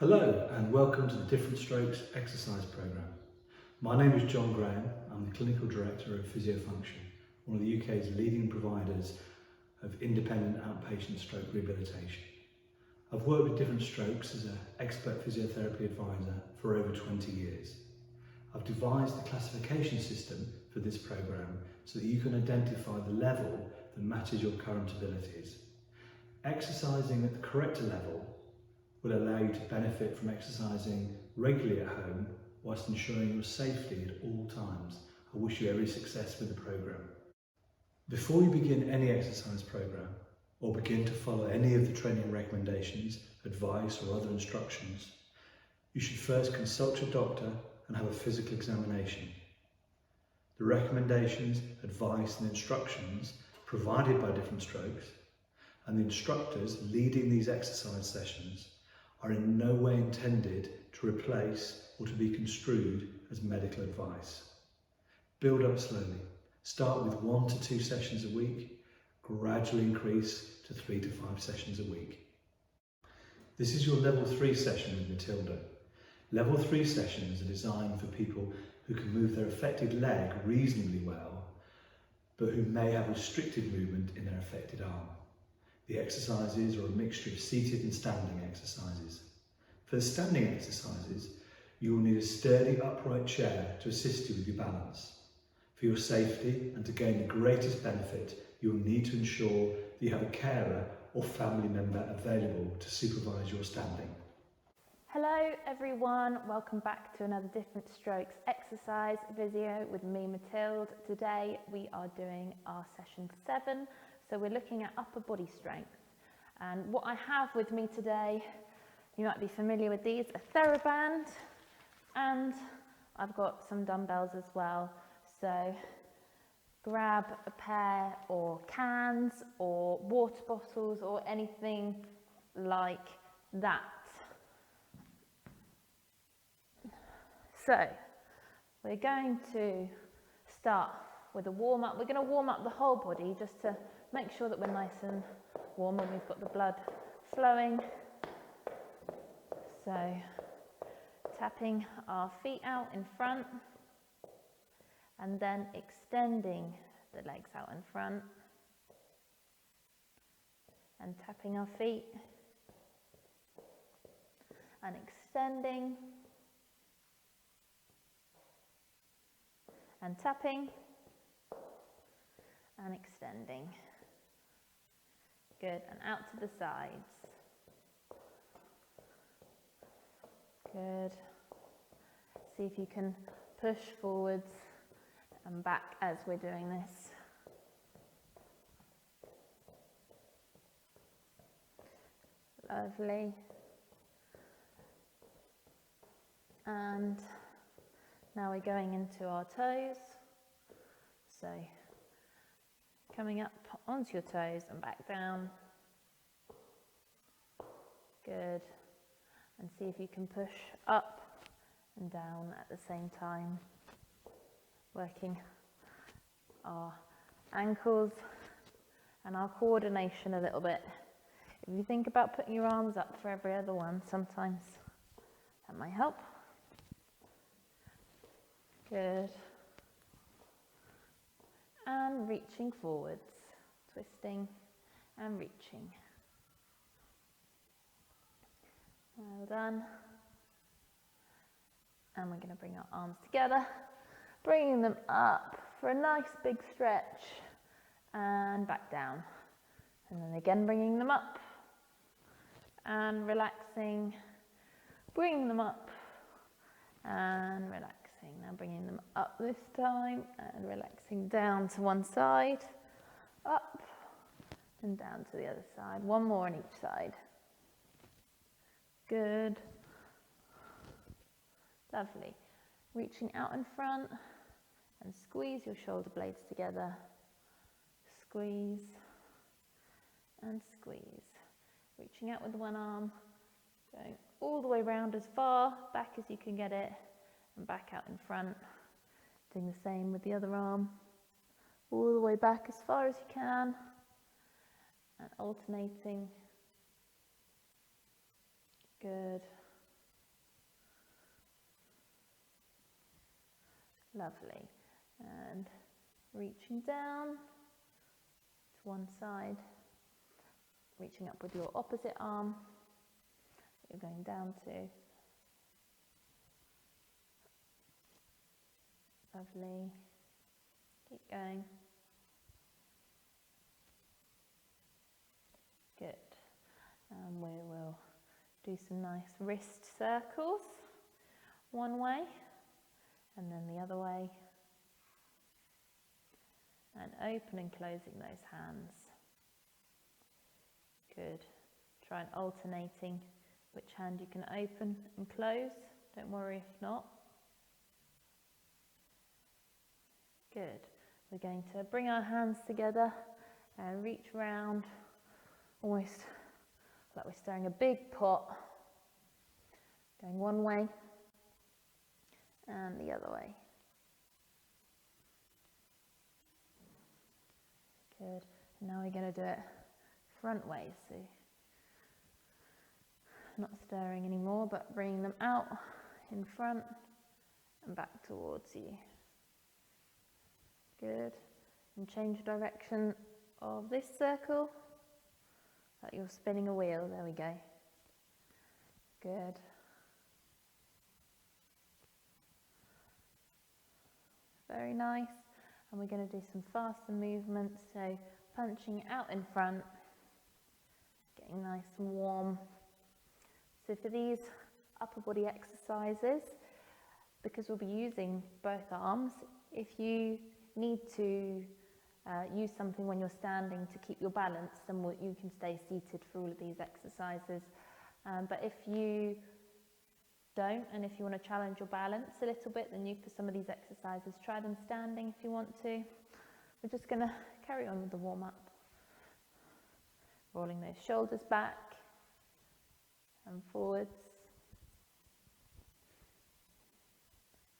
Hello and welcome to the Different Strokes exercise programme. My name is John Graham. I'm the Clinical Director of Physiofunction, one of the UK's leading providers of independent outpatient stroke rehabilitation. I've worked with Different Strokes as an expert physiotherapy advisor for over 20 years. I've devised the classification system for this programme so that you can identify the level that matches your current abilities. Exercising at the correct level will allow you to benefit from exercising regularly at home whilst ensuring your safety at all times. I wish you every success with the programme. Before you begin any exercise programme or begin to follow any of the training recommendations, advice or other instructions, you should first consult your doctor and have a physical examination. The recommendations, advice and instructions provided by Different Strokes and the instructors leading these exercise sessions are in no way intended to replace or to be construed as medical advice. Build up slowly. Start with 1 to 2 sessions a week, gradually increase to 3 to 5 sessions a week. This is your level 3 session with Mathilde. Level 3 sessions are designed for people who can move their affected leg reasonably well, but who may have restricted movement in their affected arm. The exercises are a mixture of seated and standing exercises. For the standing exercises, you will need a sturdy upright chair to assist you with your balance. For your safety and to gain the greatest benefit, you will need to ensure that you have a carer or family member available to supervise your standing. Hello everyone, welcome back to another Different Strokes exercise video with me, Mathilde. Today we are doing our session 7. So we're looking at upper body strength, and what I have with me today, you might be familiar with these, a TheraBand, and I've got some dumbbells as well. So grab a pair or cans or water bottles or anything like that. So we're going to start with a warm up. We're going to warm up the whole body just to make sure that we're nice and warm and we've got the blood flowing. So tapping our feet out in front and then extending the legs out in front and tapping our feet and extending and tapping and extending. Good, and out to the sides. Good. See if you can push forwards and back as we're doing this. Lovely. And now we're going into our toes. So coming up onto your toes and back down. Good. And see if you can push up and down at the same time. Working our ankles and our coordination a little bit. If you think about putting your arms up for every other one, sometimes that might help. Good. And reaching forwards, twisting and reaching. Well done. And we're going to bring our arms together, bringing them up for a nice big stretch and back down. And then again bringing them up and relaxing, bringing them up and relaxing. Now bringing them up this time and relaxing down to one side, up and down to the other side. One more on each side. Good. Lovely. Reaching out in front and squeeze your shoulder blades together. Squeeze and squeeze. Reaching out with one arm, going all the way around as far back as you can get it. And back out in front, doing the same with the other arm, all the way back as far as you can, and alternating. Good. Lovely. And reaching down to one side, reaching up with your opposite arm, you're going down to. Lovely. Keep going. Good. And we will do some nice wrist circles, one way and then the other way, and open and closing those hands. Good. Try and alternating which hand you can open and close. Don't worry if not. Good. We're going to bring our hands together and reach round, almost like we're stirring a big pot. Going one way and the other way. Good. And now we're going to do it front way, so not stirring anymore, but bringing them out in front and back towards you. Good. And change direction of this circle, like you're spinning a wheel. There we go. Good. Very nice. And we're going to do some faster movements, so punching out in front, getting nice and warm. So for these upper body exercises, because we'll be using both arms, if you need to use something when you're standing to keep your balance, then you can stay seated for all of these exercises. But if you don't, and if you want to challenge your balance a little bit, then for some of these exercises, try them standing if you want to. We're just going to carry on with the warm-up. Rolling those shoulders back and forwards.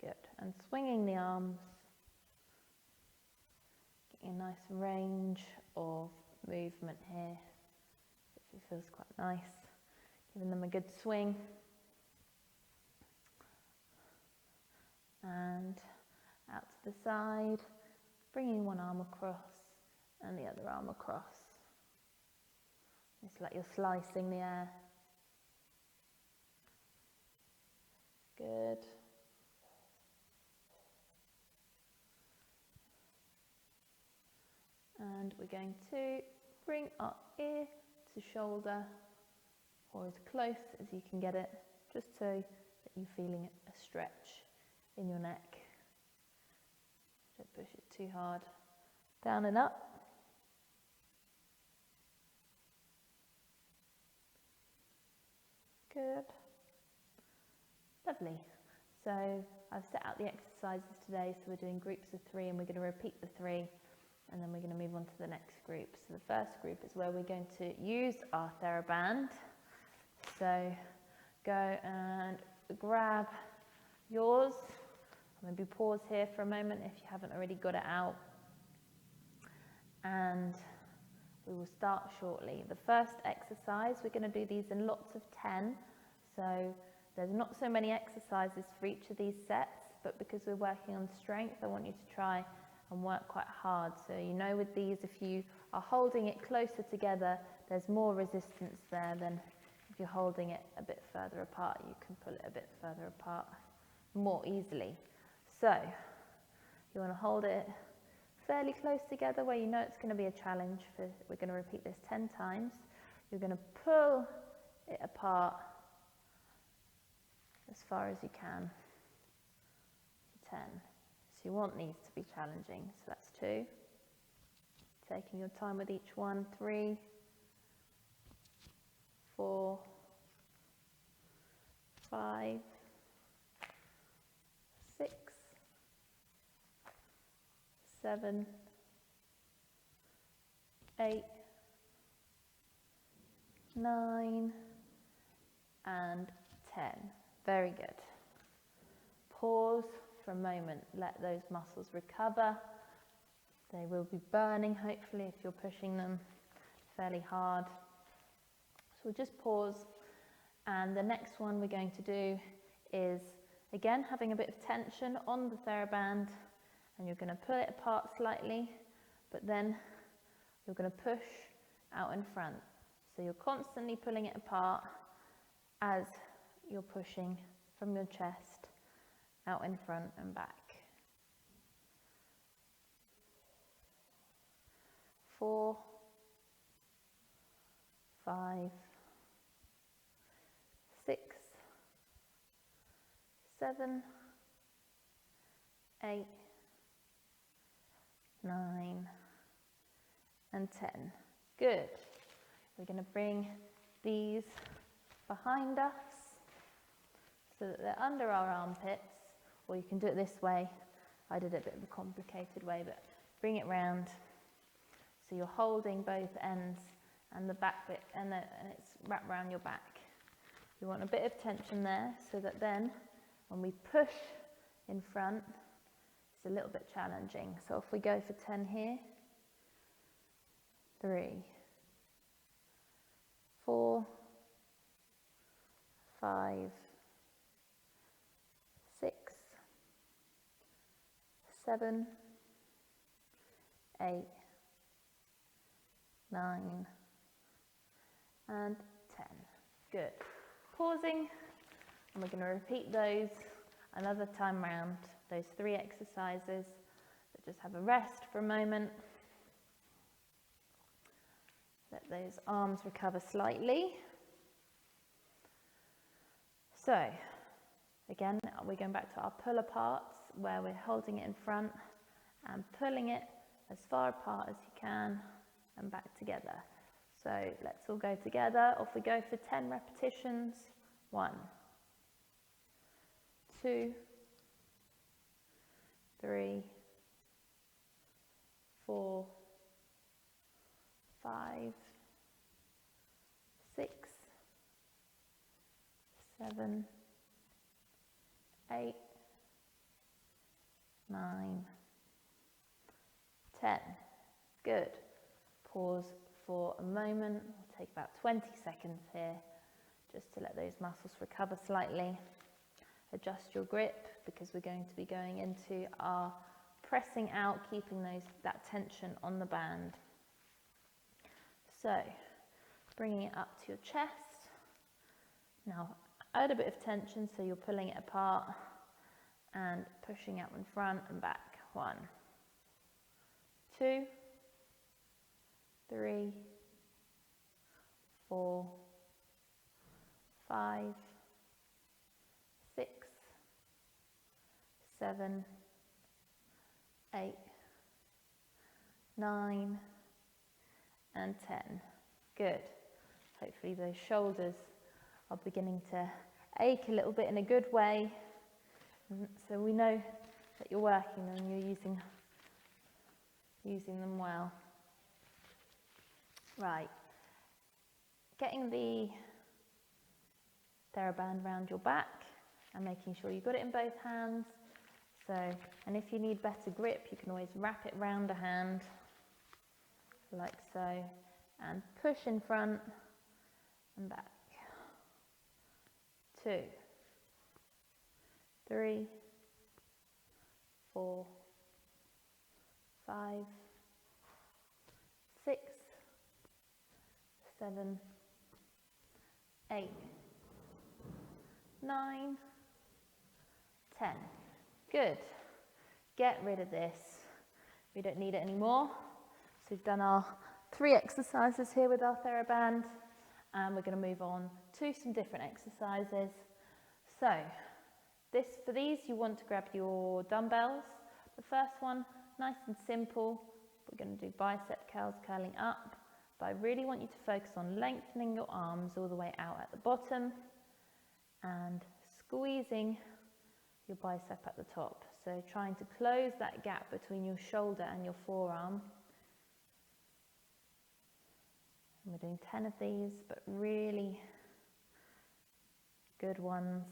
Good. And swinging the arms. Getting a nice range of movement here. It feels quite nice. Giving them a good swing. And out to the side. Bringing one arm across and the other arm across. It's like you're slicing the air. Good. And we're going to bring our ear to shoulder, or as close as you can get it, just so that you're feeling a stretch in your neck. Don't push it too hard. Down and up. Good. Lovely. So I've set out the exercises today, so we're doing groups of 3 and we're going to repeat the 3 and then we're going to move on to the next group. So the first group is where we're going to use our TheraBand. So go and grab yours. Maybe pause here for a moment if you haven't already got it out. And we will start shortly. The first exercise, we're going to do these in lots of 10. So there's not so many exercises for each of these sets, but because we're working on strength, I want you to try and work quite hard. So you know with these, if you are holding it closer together, there's more resistance there than if you're holding it a bit further apart. You can pull it a bit further apart more easily. So you want to hold it fairly close together where you know it's going to be a challenge. We're going to repeat this 10 times. You're going to pull it apart as far as you can. 10. So you want these to be challenging. So that's 2. Taking your time with each one. 3, 4, 5, 6, 7, 8, 9, and 10. Very good. Pause for a moment. Let those muscles recover. They will be burning, hopefully, if you're pushing them fairly hard. So we'll just pause. And the next one we're going to do is Again, having a bit of tension on the TheraBand, and you're going to pull it apart slightly, but then you're going to push out in front. So you're constantly pulling it apart as you're pushing from your chest out in front and back. 4, 5, 6, 7, 8, 9, and 10. Good. We're going to bring these behind us so that they're under our armpits, or you can do it this way. I did it a bit of a complicated way, but bring it round so you're holding both ends and the back bit, and it's wrapped around your back. You want a bit of tension there so that then when we push in front, it's a little bit challenging. So if we go for 10 here, 3, 4, 5, 6, 7, 8, 9, and 10. Good. Pausing, and we're going to repeat those another time round, those 3 exercises, but just have a rest for a moment. Let those arms recover slightly. So, again, we're going back to our pull aparts where we're holding it in front and pulling it as far apart as you can and back together. So let's all go together. Off we go for 10 repetitions. 1, 2, 3, 4, 5, 6, 7, 8, 9, 10. Good. Pause for a moment. We'll take about 20 seconds here just to let those muscles recover slightly. Adjust your grip because we're going to be going into our pressing out, keeping that tension on the band. So, bringing it up to your chest. Now, add a bit of tension so you're pulling it apart and pushing out in front and back. 1, 2, 3, 4, 5, 6, 7, 8, 9, and 10. Good. Hopefully those shoulders are beginning to ache a little bit in a good way. So we know that you're working them, you're using them well. Right. Getting the TheraBand around your back and making sure you've got it in both hands. So, and if you need better grip, you can always wrap it round a hand, like so, and push in front and back. 2, 3, 4, 5, 6, 7, 8, 9, 10. Good. Get rid of this. We don't need it anymore. So we've done our 3 exercises here with our TheraBand, and we're going to move on to some different exercises. So for these you want to grab your dumbbells. The first one, nice and simple. We're going to do bicep curls curling up, but I really want you to focus on lengthening your arms all the way out at the bottom and squeezing your bicep at the top. So trying to close that gap between your shoulder and your forearm. And we're doing 10 of these, but really good ones.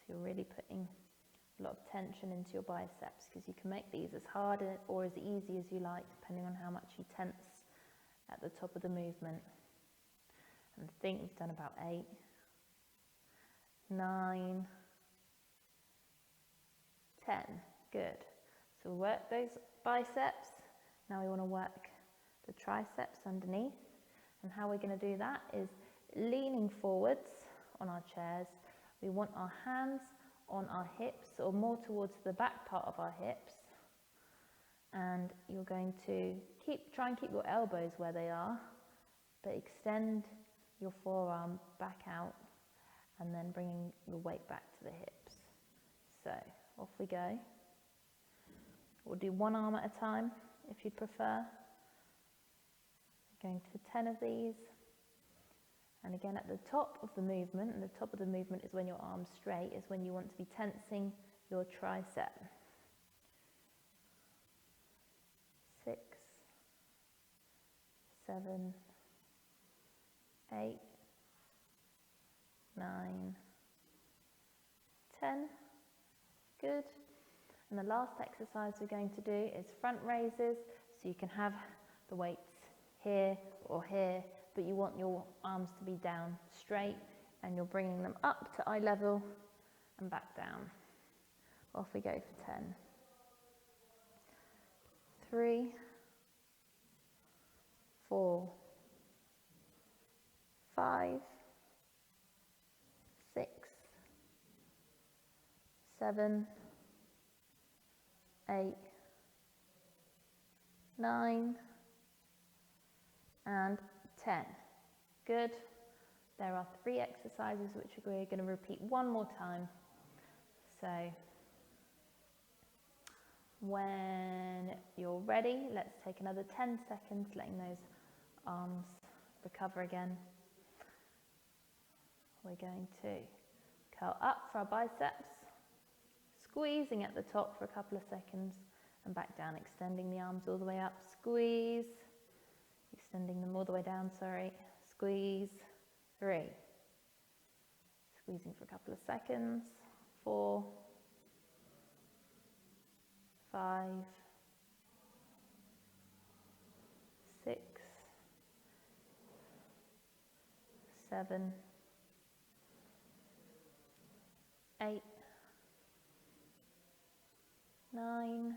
So you're really putting a lot of tension into your biceps, because you can make these as hard or as easy as you like, depending on how much you tense at the top of the movement. And I think we've done about 8, 9, 10. Good. So work those biceps. Now we want to work the triceps underneath. And how we're going to do that is leaning forwards on our chairs. We want our hands on our hips, or more towards the back part of our hips. And you're going to try and keep your elbows where they are, but extend your forearm back out and then bringing the weight back to the hips. So off we go. We'll do one arm at a time if you'd prefer. Going to 10 of these. And again, at the top of the movement, and the top of the movement is when your arm's straight, is when you want to be tensing your tricep. 6, 7, 8, 9, 10. Good. And the last exercise we're going to do is front raises. So you can have the weights here or here, but you want your arms to be down straight, and you're bringing them up to eye level and back down. Off we go for 10. 3, 4, 5, 6, 7, 8, 9, and 10. Good. There are 3 exercises which we're going to repeat one more time. So when you're ready, let's take another 10 seconds, letting those arms recover again. We're going to curl up for our biceps, squeezing at the top for a couple of seconds, and back down, extending the arms all the way up, squeeze, extending them all the way down, squeeze, 3, squeezing for a couple of seconds, 4, 5, 6, 7, 8, 9,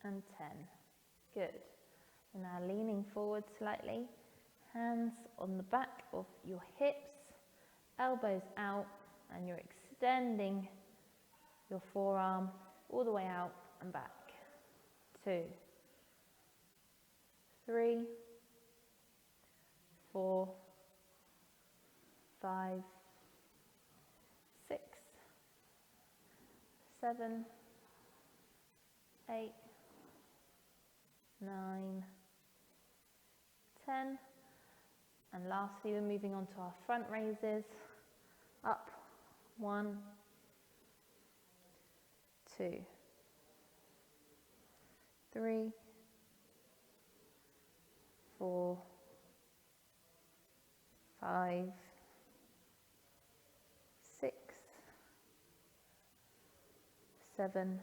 and 10. Good. We're now leaning forward slightly, hands on the back of your hips, elbows out, and you're extending your forearm all the way out and back. 2, 3, 4, 5, 6, 7, 8, 9, 10. And lastly, we're moving on to our front raises. Up, 1, 2, 3, 4, 5, 6, 7,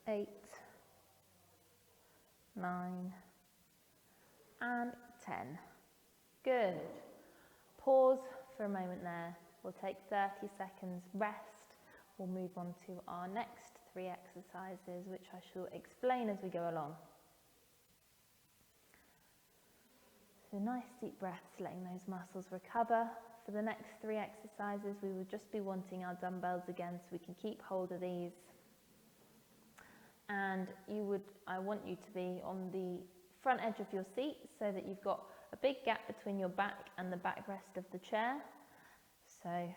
8, 9, and 10. Good. Pause for a moment there. We'll take 30 seconds rest. We'll move on to our next 3 exercises, which I shall explain as we go along. So nice deep breaths, letting those muscles recover. For the next 3 exercises, we will just be wanting our dumbbells again, so we can keep hold of these. And I want you to be on the front edge of your seat so that you've got a big gap between your back and the backrest of the chair. So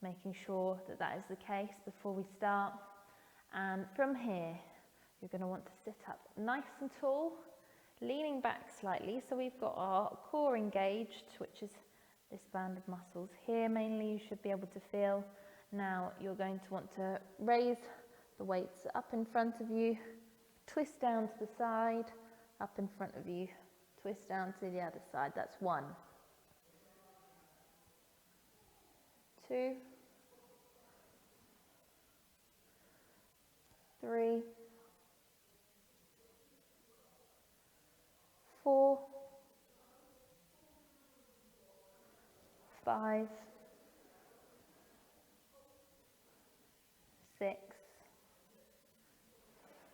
making sure that that is the case before we start. And from here, you're going to want to sit up nice and tall, leaning back slightly. So we've got our core engaged, which is this band of muscles here mainly you should be able to feel. Now you're going to want to raise the weights up in front of you, twist down to the side, up in front of you, twist down to the other side. That's 1, 2, 3, 4, 5, 6.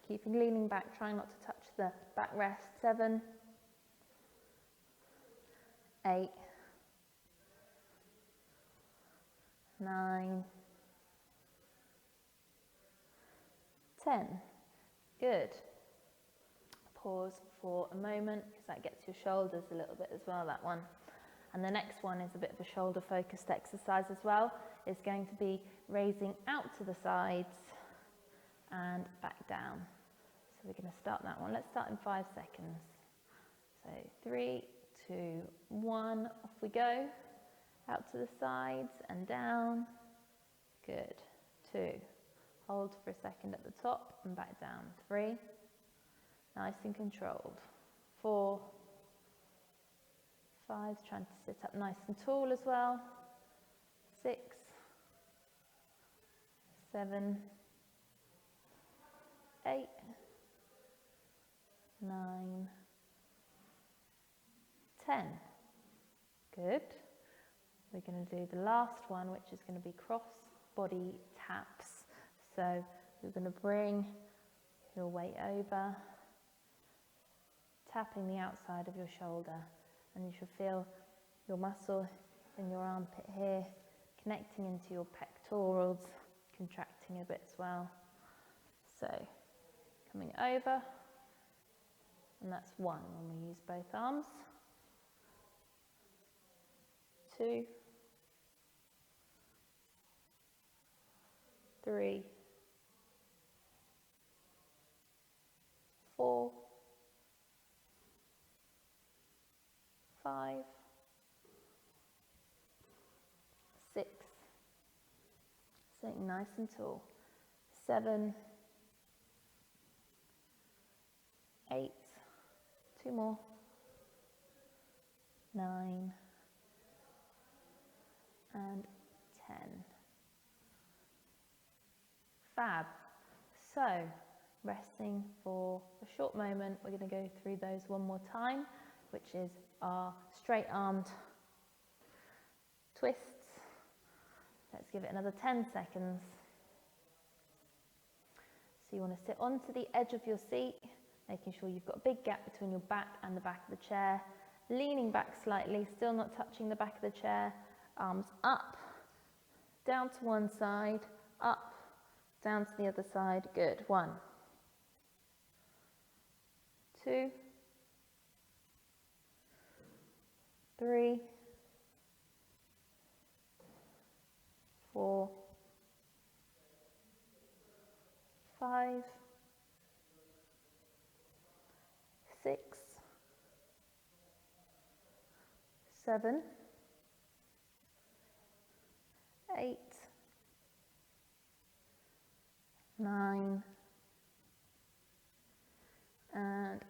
Keeping leaning back, trying not to touch the backrest. 7, 8, 9, 10. Good. Pause for a moment because that gets your shoulders a little bit as well, that one. And the next one is a bit of a shoulder focused exercise as well. It's going to be raising out to the sides and back down. So we're going to start that one. Let's start in 5 seconds. So 3, 2, 1, off we go. Out to the sides and down. Good. 2. Hold for a second at the top and back down. 3. Nice and controlled. 4. 5. Trying to sit up nice and tall as well. 6. 7. 8. 9. 10. Good. We're going to do the last one, which is going to be cross body taps. So you're going to bring your weight over, tapping the outside of your shoulder, and you should feel your muscle in your armpit here connecting into your pectorals, contracting a bit as well. So coming over, and that's 1 when we use both arms. 2, 3, 4, 5, 6, sitting nice and tall. 7, 8, 2 more. 9, and 10. Fab. So, resting for a short moment. We're going to go through those one more time, which is our straight-armed twists. Let's give it another 10 seconds. So you want to sit onto the edge of your seat, making sure you've got a big gap between your back and the back of the chair. Leaning back slightly, still not touching the back of the chair. Arms up, down to one side, up, down to the other side. Good. 1, 2, 3, 4, 5, 6, 7, 8, 9, and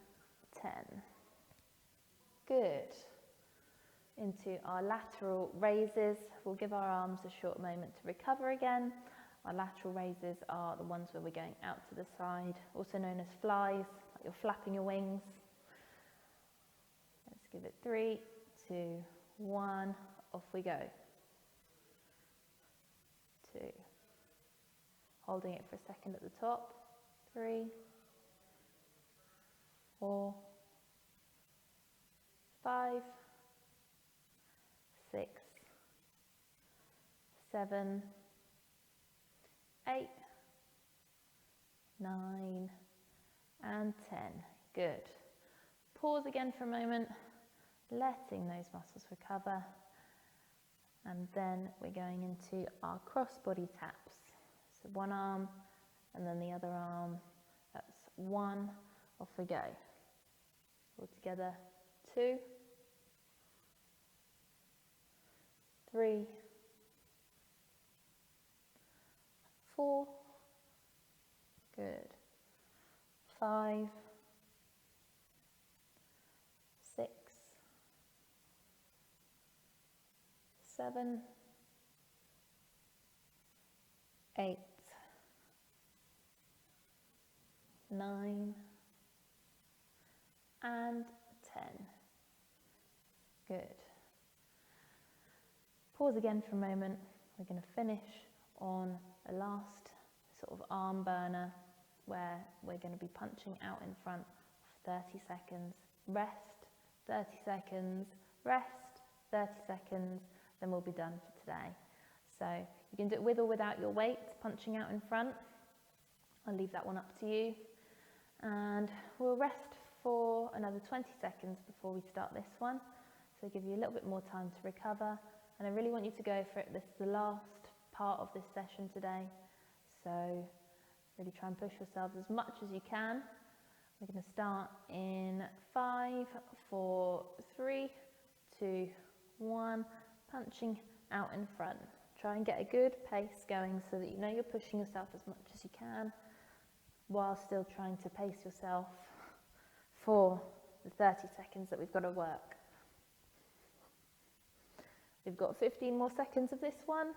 10. Good. Into our lateral raises. We'll give our arms a short moment to recover again. Our lateral raises are the ones where we're going out to the side, also known as flies, like you're flapping your wings. Let's give it 3, 2, 1, off we go. 2. Holding it for a second at the top. 3, 4, 5, 6, 7, 8, 9, and 10. Good. Pause again for a moment, letting those muscles recover. And then we're going into our cross-body taps. So one arm and then the other arm. That's 1, off we go. All together. 2, 3, 4, good. 5, 6, 7, 8, 9, and 10. Good. Pause again for a moment. We're going to finish on a last sort of arm burner where we're going to be punching out in front for 30 seconds, rest, 30 seconds, rest, 30 seconds, then we'll be done for today. So you can do it with or without your weights, punching out in front. I'll leave that one up to you. And we'll rest for another 20 seconds before we start this one. So give you a little bit more time to recover. And I really want you to go for it. This is the last part of this session today. So really try and push yourselves as much as you can. We're going to start in 5, 4, 3, 2, 1, punching out in front. Try and get a good pace going so that you know you're pushing yourself as much as you can while still trying to pace yourself for the 30 seconds that we've got to work. We've got 15 more seconds of this one.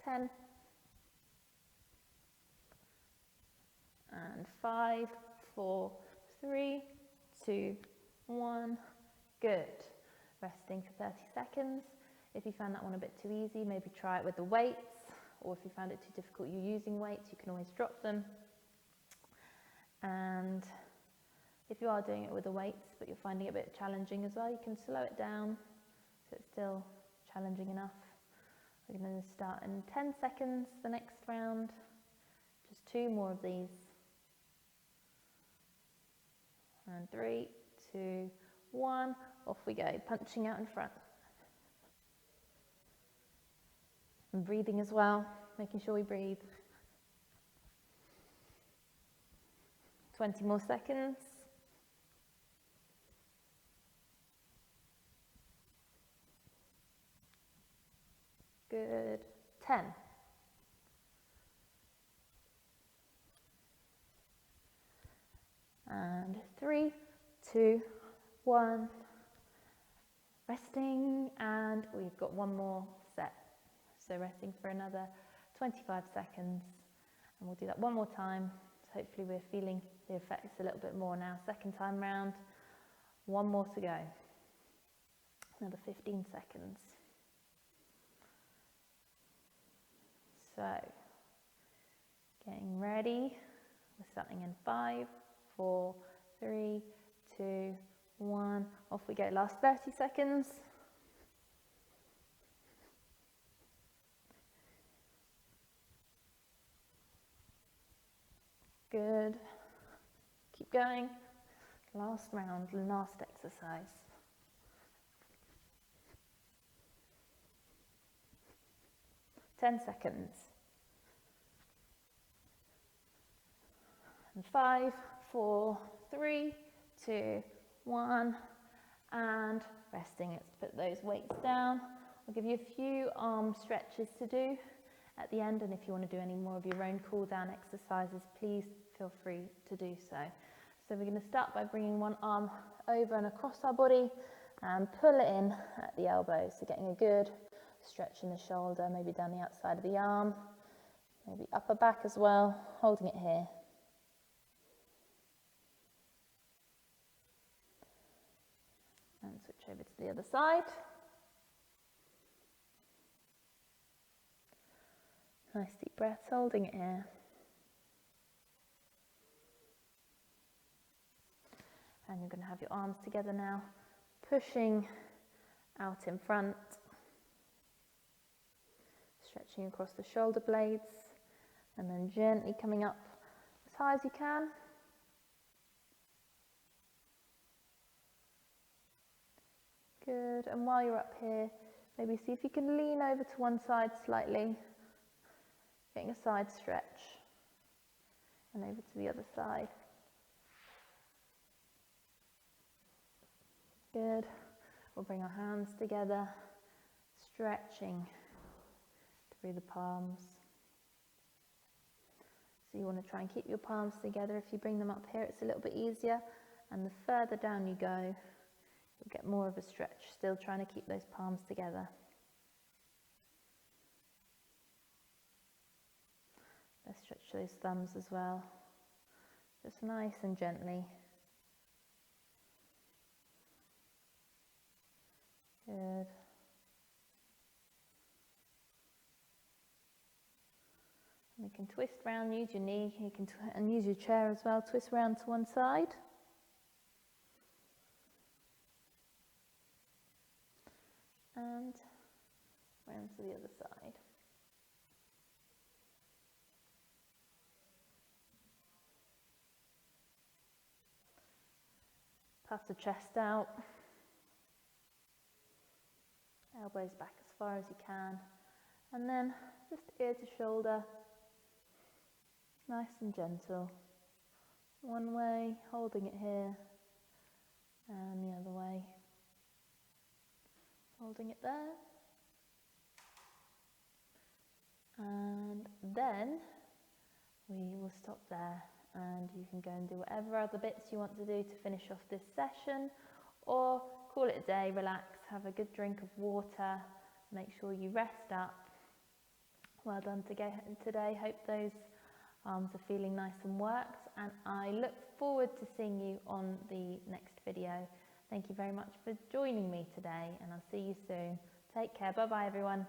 10. And 5, 4, 3, 2, 1. Good. Resting for 30 seconds. If you found that one a bit too easy, maybe try it with the weights, or if you found it too difficult, you're using weights, you can always drop them. And if you are doing it with the weights, but you're finding it a bit challenging as well, you can slow it down so it's still challenging enough. We're going to start in 10 seconds, the next round. Just 2 more of these. And 3, 2, 1, off we go, punching out in front. And breathing as well, making sure we breathe. 20 more seconds. Good. 10. And 3, 2, 1. Resting, and we've got one more set. So resting for another 25 seconds. And we'll do that one more time. So hopefully we're feeling the effects a little bit more now. Second time round. One more to go. Another 15 seconds. So, getting ready. We're starting in 5, 4, 3, 2, 1. Off we go. Last 30 seconds. Good. Keep going. Last round, last exercise. Ten seconds. And 5, 4, 3, 2, 1. And resting. Let's put those weights down. I'll give you a few arm stretches to do at the end, and if you want to do any more of your own cool down exercises, please feel free to do so. So we're going to start by bringing one arm over and across our body and pull it in at the elbow. So getting a good stretch in the shoulder, maybe down the outside of the arm, maybe upper back as well, holding it here. And switch over to the other side. Nice deep breaths, holding it here. And you're going to have your arms together now, pushing out in front, stretching across the shoulder blades, and then gently coming up as high as you can. Good, and while you're up here, maybe see if you can lean over to one side slightly, getting a side stretch, and over to the other side. Good. We'll bring our hands together, stretching through the palms. So you want to try and keep your palms together. If you bring them up here, it's a little bit easier. And the further down you go, you'll get more of a stretch, still trying to keep those palms together. Let's stretch those thumbs as well, just nice and gently. Good. You can twist round, use your knee, you can and use your chair as well, twist round to one side. And round to the other side. Puff the chest out. Elbows back as far as you can. And then just ear to shoulder. Nice and gentle. One way, holding it here. And the other way. Holding it there. And then we will stop there, and you can go and do whatever other bits you want to do to finish off this session, or call it a day, relax, have a good drink of water, make sure you rest up. Well done today, hope those arms are feeling nice and worked, and I look forward to seeing you on the next video. Thank you very much for joining me today, and I'll see you soon. Take care, bye bye everyone.